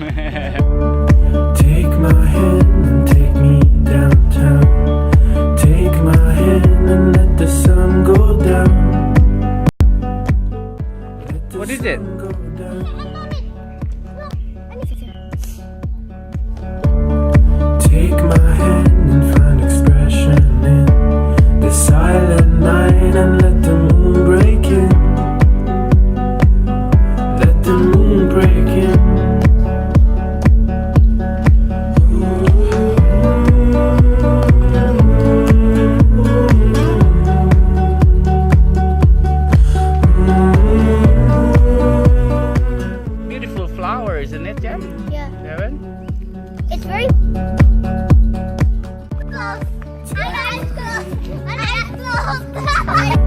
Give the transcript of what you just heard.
Take my hand and take me downtown. Take my hand and let the sun go down. What is it? Go down. Take my hand and find expression in the silent night and let the moon break in. Let the moon break in. Beautiful flower, isn't it, Jem? Yeah. Devin? It's very close. I got close. I got close.